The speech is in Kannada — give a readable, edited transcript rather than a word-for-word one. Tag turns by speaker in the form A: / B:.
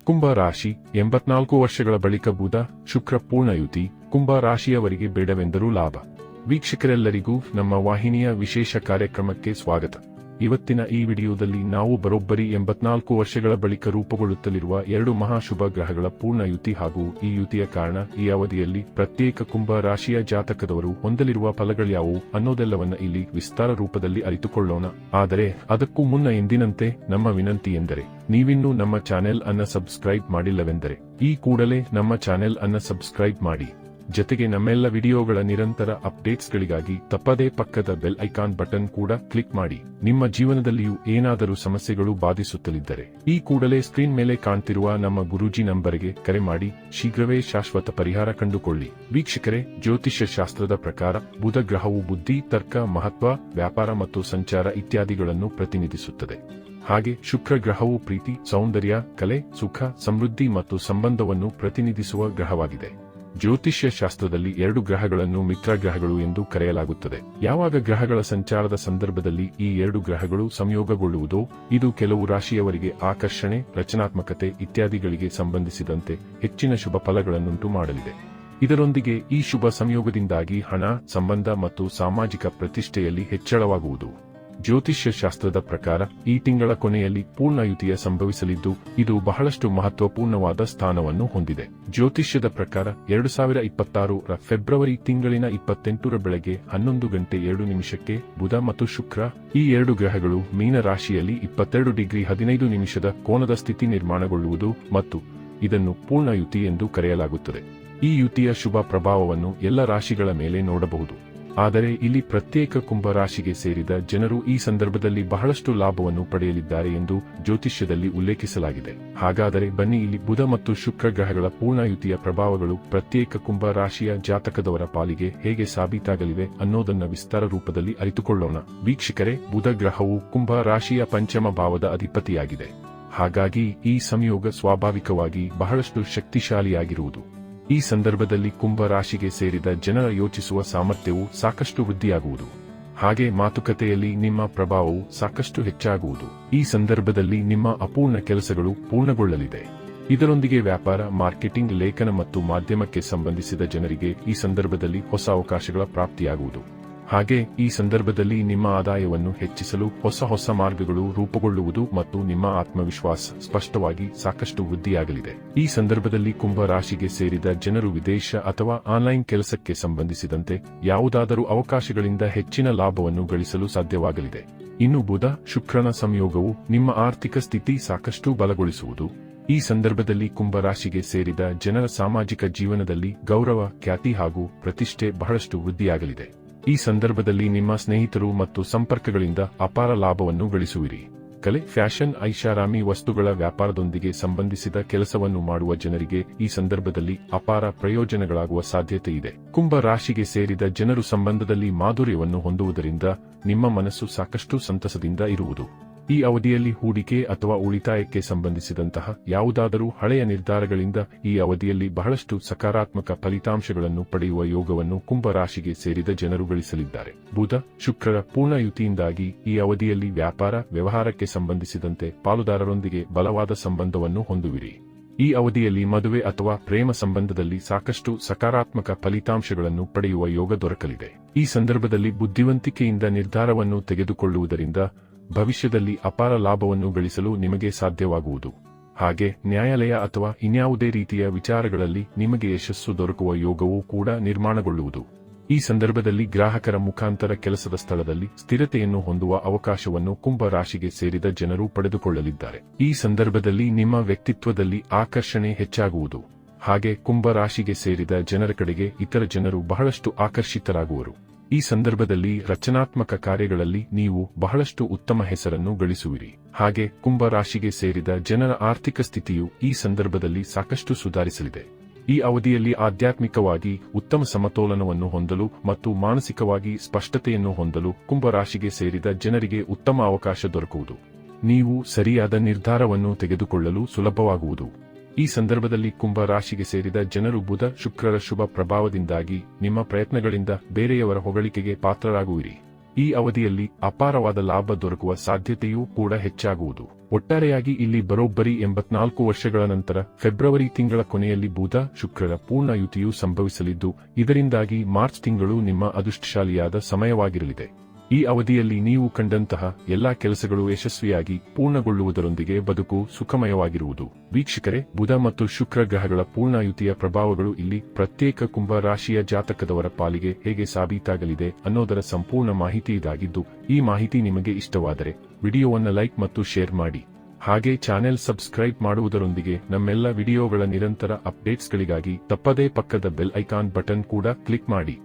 A: ಕುಂಭ ರಾಶಿ 84 ವರ್ಷಗಳ ಬಳಿಕ ಬುಧ ಶುಕ್ರ ಪೂರ್ಣಯುತಿ ಕುಂಭ ರಾಶಿಯವರಿಗೆ ಬೇಡವೆಂದರೂ ಲಾಭ. ವೀಕ್ಷಕರೆಲ್ಲರಿಗೂ ನಮ್ಮ ವಾಹಿನಿಯ ವಿಶೇಷ ಕಾರ್ಯಕ್ರಮಕ್ಕೆ ಸ್ವಾಗತ. ಇವತ್ತಿನ ಈ ವಿಡಿಯೋದಲ್ಲಿ ನಾವು ಬರೋಬ್ಬರಿ 84 ವರ್ಷಗಳ ಬಳಿಕ ರೂಪುಗೊಳ್ಳುತ್ತಲಿರುವ 2 ಮಹಾಶುಭ ಗ್ರಹಗಳ ಪೂರ್ಣಯುತಿ ಹಾಗೂ ಈ ಯುತಿಯ ಕಾರಣ, ಈ ಅವಧಿಯಲ್ಲಿ ಪ್ರತ್ಯೇಕ ಕುಂಭ ರಾಶಿಯ ಜಾತಕದವರು ಹೊಂದಲಿರುವ ಫಲಗಳ್ಯಾವು ಅನ್ನೋದೆಲ್ಲವನ್ನ ಇಲ್ಲಿ ವಿಸ್ತಾರ ರೂಪದಲ್ಲಿ ಅರಿತುಕೊಳ್ಳೋಣ. ಆದರೆ ಅದಕ್ಕೂ ಮುನ್ನ ಎಂದಿನಂತೆ ನಮ್ಮ ವಿನಂತಿ ಎಂದರೆ, ನೀವಿನ್ನೂ ನಮ್ಮ ಚಾನೆಲ್ ಅನ್ನ ಸಬ್ಸ್ಕ್ರೈಬ್ ಮಾಡಿಲ್ಲವೆಂದರೆ ಈ ಕೂಡಲೇ ನಮ್ಮ ಚಾನೆಲ್ ಅನ್ನ ಸಬ್ಸ್ಕ್ರೈಬ್ ಮಾಡಿ. ಜೊತೆಗೆ ನಮ್ಮೆಲ್ಲ ವಿಡಿಯೋಗಳ ನಿರಂತರ ಅಪ್ಡೇಟ್ಸ್ಗಳಿಗಾಗಿ ತಪ್ಪದೇ ಪಕ್ಕದ ಬೆಲ್ ಐಕಾನ್ ಬಟನ್ ಕೂಡ ಕ್ಲಿಕ್ ಮಾಡಿ. ನಿಮ್ಮ ಜೀವನದಲ್ಲಿಯೂ ಏನಾದರೂ ಸಮಸ್ಯೆಗಳು ಬಾಧಿಸುತ್ತಲಿದ್ದರೆ ಈ ಕೂಡಲೇ ಸ್ಕ್ರೀನ್ ಮೇಲೆ ಕಾಣ್ತಿರುವ ನಮ್ಮ ಗುರೂಜಿ ನಂಬರ್ಗೆ ಕರೆ ಮಾಡಿ ಶೀಘ್ರವೇ ಶಾಶ್ವತ ಪರಿಹಾರ ಕಂಡುಕೊಳ್ಳಿ. ವೀಕ್ಷಕರೇ, ಜ್ಯೋತಿಷ್ಯ ಶಾಸ್ತ್ರದ ಪ್ರಕಾರ ಬುಧ ಗ್ರಹವು ಬುದ್ಧಿ, ತರ್ಕ, ಮಹತ್ವ, ವ್ಯಾಪಾರ ಮತ್ತು ಸಂಚಾರ ಇತ್ಯಾದಿಗಳನ್ನು ಪ್ರತಿನಿಧಿಸುತ್ತದೆ. ಹಾಗೆ ಶುಕ್ರ ಗ್ರಹವು ಪ್ರೀತಿ, ಸೌಂದರ್ಯ, ಕಲೆ, ಸುಖ, ಸಮೃದ್ಧಿ ಮತ್ತು ಸಂಬಂಧವನ್ನು ಪ್ರತಿನಿಧಿಸುವ ಗ್ರಹವಾಗಿದೆ. ಜ್ಯೋತಿಷ್ಯ ಶಾಸ್ತ್ರದಲ್ಲಿ 2 ಗ್ರಹಗಳನ್ನು ಮಿತ್ರ ಗ್ರಹಗಳು ಎಂದು ಕರೆಯಲಾಗುತ್ತದೆ. ಯಾವಾಗ ಗ್ರಹಗಳ ಸಂಚಾರದ ಸಂದರ್ಭದಲ್ಲಿ ಈ 2 ಗ್ರಹಗಳು ಸಂಯೋಗಗೊಳ್ಳುವುದೋ ಇದು ಕೆಲವು ರಾಶಿಯವರಿಗೆ ಆಕರ್ಷಣೆ, ರಚನಾತ್ಮಕತೆ ಇತ್ಯಾದಿಗಳಿಗೆ ಸಂಬಂಧಿಸಿದಂತೆ ಹೆಚ್ಚಿನ ಶುಭ ಫಲಗಳನ್ನುಂಟು ಮಾಡಲಿದೆ. ಇದರೊಂದಿಗೆ ಈ ಶುಭ ಸಂಯೋಗದಿಂದಾಗಿ ಹಣ, ಸಂಬಂಧ ಮತ್ತು ಸಾಮಾಜಿಕ ಪ್ರತಿಷ್ಠೆಯಲ್ಲಿ ಹೆಚ್ಚಳವಾಗುವುದು. ಜ್ಯೋತಿಷ್ಯ ಶಾಸ್ತ್ರದ ಪ್ರಕಾರ ಈ ತಿಂಗಳ ಕೊನೆಯಲ್ಲಿ ಪೂರ್ಣಯುತಿಯ ಸಂಭವಿಸಲಿದ್ದು, ಇದು ಬಹಳಷ್ಟು ಮಹತ್ವಪೂರ್ಣವಾದ ಸ್ಥಾನವನ್ನು ಹೊಂದಿದೆ. ಜ್ಯೋತಿಷ್ಯದ ಪ್ರಕಾರ 2026 ಫೆಬ್ರವರಿ ತಿಂಗಳಿನ 28 ಬೆಳಗ್ಗೆ 11:02 ಬುಧ ಮತ್ತು ಶುಕ್ರ ಈ 2 ಗ್ರಹಗಳು ಮೀನ ರಾಶಿಯಲ್ಲಿ 22°15' ಕೋನದ ಸ್ಥಿತಿ ನಿರ್ಮಾಣಗೊಳ್ಳುವುದು ಮತ್ತು ಇದನ್ನು ಪೂರ್ಣಯುತಿ ಎಂದು ಕರೆಯಲಾಗುತ್ತದೆ. ಈ ಯುತಿಯ ಶುಭ ಪ್ರಭಾವವನ್ನು ಎಲ್ಲ ರಾಶಿಗಳ ಮೇಲೆ ನೋಡಬಹುದು. ಆದರೆ ಇಲ್ಲಿ ಪ್ರತ್ಯೇಕ ಕುಂಭ ರಾಶಿಗೆ ಸೇರಿದ ಜನರು ಈ ಸಂದರ್ಭದಲ್ಲಿ ಬಹಳಷ್ಟು ಲಾಭವನ್ನು ಪಡೆಯಲಿದ್ದಾರೆ ಎಂದು ಜ್ಯೋತಿಷ್ಯದಲ್ಲಿ ಉಲ್ಲೇಖಿಸಲಾಗಿದೆ. ಹಾಗಾದರೆ ಬನ್ನಿ, ಇಲ್ಲಿ ಬುಧ ಮತ್ತು ಶುಕ್ರ ಗ್ರಹಗಳ ಪೂರ್ಣಯುತಿಯ ಪ್ರಭಾವಗಳು ಪ್ರತ್ಯೇಕ ಕುಂಭ ರಾಶಿಯ ಜಾತಕದವರ ಪಾಲಿಗೆ ಹೇಗೆ ಸಾಬೀತಾಗಲಿವೆ ಅನ್ನೋದನ್ನ ವಿಸ್ತಾರ ರೂಪದಲ್ಲಿ ಅರಿತುಕೊಳ್ಳೋಣ. ವೀಕ್ಷಕರೇ, ಬುಧ ಗ್ರಹವು ಕುಂಭ ರಾಶಿಯ ಪಂಚಮ ಭಾವದ ಅಧಿಪತಿಯಾಗಿದೆ. ಹಾಗಾಗಿ ಈ ಸಂಯೋಗ ಸ್ವಾಭಾವಿಕವಾಗಿ ಬಹಳಷ್ಟು ಶಕ್ತಿಶಾಲಿಯಾಗಿರುವುದು. ಈ ಸಂದರ್ಭದಲ್ಲಿ ಕುಂಭ ರಾಶಿಗೆ ಸೇರಿದ ಜನರ ಯೋಚಿಸುವ ಸಾಮರ್ಥ್ಯವು ಸಾಕಷ್ಟು ವೃದ್ಧಿಯಾಗುವುದು. ಹಾಗೆ ಮಾತುಕತೆಯಲ್ಲಿ ನಿಮ್ಮ ಪ್ರಭಾವವು ಸಾಕಷ್ಟು ಹೆಚ್ಚಾಗುವುದು. ಈ ಸಂದರ್ಭದಲ್ಲಿ ನಿಮ್ಮ ಅಪೂರ್ಣ ಕೆಲಸಗಳು ಪೂರ್ಣಗೊಳ್ಳಲಿದೆ. ಇದರೊಂದಿಗೆ ವ್ಯಾಪಾರ, ಮಾರ್ಕೆಟಿಂಗ್, ಲೇಖನ ಮತ್ತು ಮಾಧ್ಯಮಕ್ಕೆ ಸಂಬಂಧಿಸಿದ ಜನರಿಗೆ ಈ ಸಂದರ್ಭದಲ್ಲಿ ಹೊಸ ಅವಕಾಶಗಳ ಪ್ರಾಪ್ತಿಯಾಗುವುದು. ಹಾಗೆ ಈ ಸಂದರ್ಭದಲ್ಲಿ ನಿಮ್ಮ ಆದಾಯವನ್ನು ಹೆಚ್ಚಿಸಲು ಹೊಸ ಮಾರ್ಗಗಳು ರೂಪುಗೊಳ್ಳುವುದು ಮತ್ತು ನಿಮ್ಮ ಆತ್ಮವಿಶ್ವಾಸ ಸ್ಪಷ್ಟವಾಗಿ ಸಾಕಷ್ಟು ವೃದ್ಧಿಯಾಗಲಿದೆ. ಈ ಸಂದರ್ಭದಲ್ಲಿ ಕುಂಭ ರಾಶಿಗೆ ಸೇರಿದ ಜನರು ವಿದೇಶ ಅಥವಾ ಆನ್ಲೈನ್ ಕೆಲಸಕ್ಕೆ ಸಂಬಂಧಿಸಿದಂತೆ ಯಾವುದಾದರೂ ಅವಕಾಶಗಳಿಂದ ಹೆಚ್ಚಿನ ಲಾಭವನ್ನು ಗಳಿಸಲು ಸಾಧ್ಯವಾಗಲಿದೆ. ಇನ್ನು ಬುಧ ಶುಕ್ರನ ಸಂಯೋಗವು ನಿಮ್ಮ ಆರ್ಥಿಕ ಸ್ಥಿತಿ ಸಾಕಷ್ಟು ಬಲಗೊಳಿಸುವುದು. ಈ ಸಂದರ್ಭದಲ್ಲಿ ಕುಂಭ ರಾಶಿಗೆ ಸೇರಿದ ಜನರ ಸಾಮಾಜಿಕ ಜೀವನದಲ್ಲಿ ಗೌರವ, ಖ್ಯಾತಿ ಹಾಗೂ ಪ್ರತಿಷ್ಠೆ ಬಹಳಷ್ಟು ವೃದ್ಧಿಯಾಗಲಿದೆ. ಈ ಸಂದರ್ಭದಲ್ಲಿ ನಿಮ್ಮ ಸ್ನೇಹಿತರು ಮತ್ತು ಸಂಪರ್ಕಗಳಿಂದ ಅಪಾರ ಲಾಭವನ್ನು ಗಳಿಸುವಿರಿ. ಕಲೆ, ಫ್ಯಾಷನ್, ಐಷಾರಾಮಿ ವಸ್ತುಗಳ ವ್ಯಾಪಾರದೊಂದಿಗೆ ಸಂಬಂಧಿಸಿದ ಕೆಲಸವನ್ನು ಮಾಡುವ ಜನರಿಗೆ ಈ ಸಂದರ್ಭದಲ್ಲಿ ಅಪಾರ ಪ್ರಯೋಜನಗಳಾಗುವ ಸಾಧ್ಯತೆ ಇದೆ. ಕುಂಭ ರಾಶಿಗೆ ಸೇರಿದ ಜನರು ಸಂಬಂಧದಲ್ಲಿ ಮಾಧುರ್ಯವನ್ನು ಹೊಂದುವುದರಿಂದ ನಿಮ್ಮ ಮನಸ್ಸು ಸಾಕಷ್ಟು ಸಂತಸದಿಂದ ಇರುವುದು. ಈ ಅವಧಿಯಲ್ಲಿ ಹೂಡಿಕೆ ಅಥವಾ ಉಳಿತಾಯಕ್ಕೆ ಸಂಬಂಧಿಸಿದಂತಹ ಯಾವುದಾದರೂ ಹಳೆಯ ನಿರ್ಧಾರಗಳಿಂದ ಈ ಅವಧಿಯಲ್ಲಿ ಬಹಳಷ್ಟು ಸಕಾರಾತ್ಮಕ ಫಲಿತಾಂಶಗಳನ್ನು ಪಡೆಯುವ ಯೋಗವನ್ನು ಕುಂಭ ರಾಶಿಗೆ ಸೇರಿದ ಜನರು ಗಳಿಸಲಿದ್ದಾರೆ. ಬುಧ ಶುಕ್ರರ ಪೂರ್ಣಯುತಿಯಿಂದಾಗಿ ಈ ಅವಧಿಯಲ್ಲಿ ವ್ಯಾಪಾರ, ವ್ಯವಹಾರಕ್ಕೆ ಸಂಬಂಧಿಸಿದಂತೆ ಪಾಲುದಾರರೊಂದಿಗೆ ಬಲವಾದ ಸಂಬಂಧವನ್ನು ಹೊಂದುವಿರಿ. ಈ ಅವಧಿಯಲ್ಲಿ ಮದುವೆ ಅಥವಾ ಪ್ರೇಮ ಸಂಬಂಧದಲ್ಲಿ ಸಾಕಷ್ಟು ಸಕಾರಾತ್ಮಕ ಫಲಿತಾಂಶಗಳನ್ನು ಪಡೆಯುವ ಯೋಗ ದೊರಕಲಿದೆ. ಈ ಸಂದರ್ಭದಲ್ಲಿ ಬುದ್ಧಿವಂತಿಕೆಯಿಂದ ನಿರ್ಧಾರವನ್ನು ತೆಗೆದುಕೊಳ್ಳುವುದರಿಂದ ಭವಿಷ್ಯದಲ್ಲಿ ಅಪಾರ ಲಾಭವನ್ನು ಗಳಿಸಲು ನಿಮಗೆ ಸಾಧ್ಯವಾಗುವುದು. ಹಾಗೆ ನ್ಯಾಯಾಲಯ ಅಥವಾ ಇನ್ಯಾವುದೇ ರೀತಿಯ ವಿಚಾರಗಳಲ್ಲಿ ನಿಮಗೆ ಯಶಸ್ಸು ದೊರಕುವ ಯೋಗವೂ ಕೂಡ ನಿರ್ಮಾಣಗೊಳ್ಳುವುದು. ಈ ಸಂದರ್ಭದಲ್ಲಿ ಗ್ರಾಹಕರ ಮುಖಾಂತರ ಕೆಲಸದ ಸ್ಥಳದಲ್ಲಿ ಸ್ಥಿರತೆಯನ್ನು ಹೊಂದುವ ಅವಕಾಶವನ್ನು ಕುಂಭ ರಾಶಿಗೆ ಸೇರಿದ ಜನರು ಪಡೆದುಕೊಳ್ಳಲಿದ್ದಾರೆ. ಈ ಸಂದರ್ಭದಲ್ಲಿ ನಿಮ್ಮ ವ್ಯಕ್ತಿತ್ವದಲ್ಲಿ ಆಕರ್ಷಣೆ ಹೆಚ್ಚಾಗುವುದು. ಹಾಗೆ ಕುಂಭ ರಾಶಿಗೆ ಸೇರಿದ ಜನರ ಕಡೆಗೆ ಇತರ ಜನರು ಬಹಳಷ್ಟು ಆಕರ್ಷಿತರಾಗುವರು. ಈ ಸಂದರ್ಭದಲ್ಲಿ ರಚನಾತ್ಮಕ ಕಾರ್ಯಗಳಲ್ಲಿ ನೀವು ಬಹಳಷ್ಟು ಉತ್ತಮ ಹೆಸರನ್ನು ಗಳಿಸುವಿರಿ. ಹಾಗೆ ಕುಂಭ ರಾಶಿಗೆ ಸೇರಿದ ಜನರ ಆರ್ಥಿಕ ಸ್ಥಿತಿಯು ಈ ಸಂದರ್ಭದಲ್ಲಿ ಸಾಕಷ್ಟು ಸುಧಾರಿಸಲಿದೆ. ಈ ಅವಧಿಯಲ್ಲಿ ಆಧ್ಯಾತ್ಮಿಕವಾಗಿ ಉತ್ತಮ ಸಮತೋಲನವನ್ನು ಹೊಂದಲು ಮತ್ತು ಮಾನಸಿಕವಾಗಿ ಸ್ಪಷ್ಟತೆಯನ್ನು ಹೊಂದಲು ಕುಂಭ ರಾಶಿಗೆ ಸೇರಿದ ಜನರಿಗೆ ಉತ್ತಮ ಅವಕಾಶ ದೊರಕುವುದು. ನೀವು ಸರಿಯಾದ ನಿರ್ಧಾರವನ್ನು ತೆಗೆದುಕೊಳ್ಳಲು ಸುಲಭವಾಗುವುದು. ಈ ಸಂದರ್ಭದಲ್ಲಿ ಕುಂಭ ರಾಶಿಗೆ ಸೇರಿದ ಜನರು ಬುಧ ಶುಕ್ರರ ಶುಭ ಪ್ರಭಾವದಿಂದಾಗಿ ನಿಮ್ಮ ಪ್ರಯತ್ನಗಳಿಂದ ಬೇರೆಯವರ ಹೊಗಳಿಕೆಗೆ ಪಾತ್ರರಾಗುವಿರಿ. ಈ ಅವಧಿಯಲ್ಲಿ ಅಪಾರವಾದ ಲಾಭ ದೊರಕುವ ಸಾಧ್ಯತೆಯೂ ಕೂಡ ಹೆಚ್ಚಾಗುವುದು. ಒಟ್ಟಾರೆಯಾಗಿ ಇಲ್ಲಿ ಬರೋಬ್ಬರಿ 84 ವರ್ಷಗಳ ನಂತರ ಫೆಬ್ರವರಿ ತಿಂಗಳ ಕೊನೆಯಲ್ಲಿ ಬುಧ ಶುಕ್ರರ ಪೂರ್ಣ ಯುತಿಯು ಸಂಭವಿಸಲಿದ್ದು, ಇದರಿಂದಾಗಿ ಮಾರ್ಚ್ ತಿಂಗಳು ನಿಮ್ಮ ಅದೃಷ್ಟಶಾಲಿಯಾದ ಸಮಯವಾಗಿರಲಿದೆ. ಈ ಅವಧಿಯಲ್ಲಿ ನೀವು ಕಂಡಂತಹ ಎಲ್ಲಾ ಕೆಲಸಗಳು ಯಶಸ್ವಿಯಾಗಿ ಪೂರ್ಣಗೊಳ್ಳುವುದರೊಂದಿಗೆ ಬದುಕು ಸುಖಮಯವಾಗಿರುವುದು. ವೀಕ್ಷಕರೇ, ಬುಧ ಮತ್ತು ಶುಕ್ರ ಗ್ರಹಗಳ ಪೂರ್ಣಯುತಿಯ ಪ್ರಭಾವಗಳು ಇಲ್ಲಿ ಪ್ರತ್ಯೇಕ ಕುಂಭ ರಾಶಿಯ ಜಾತಕದವರ ಪಾಲಿಗೆ ಹೇಗೆ ಸಾಬೀತಾಗಲಿದೆ ಅನ್ನೋದರ ಸಂಪೂರ್ಣ ಮಾಹಿತಿ ಇದಾಗಿದ್ದು, ಈ ಮಾಹಿತಿ ನಿಮಗೆ ಇಷ್ಟವಾದರೆ ವಿಡಿಯೋವನ್ನು ಲೈಕ್ ಮತ್ತು ಶೇರ್ ಮಾಡಿ. ಹಾಗೆ ಚಾನೆಲ್ ಸಬ್ಸ್ಕ್ರೈಬ್ ಮಾಡುವುದರೊಂದಿಗೆ ನಮ್ಮೆಲ್ಲ ವಿಡಿಯೋಗಳ ನಿರಂತರ ಅಪ್ಡೇಟ್ಸ್ಗಳಿಗಾಗಿ ತಪ್ಪದೇ ಪಕ್ಕದ ಬೆಲ್ ಐಕಾನ್ ಬಟನ್ ಕೂಡ ಕ್ಲಿಕ್ ಮಾಡಿ.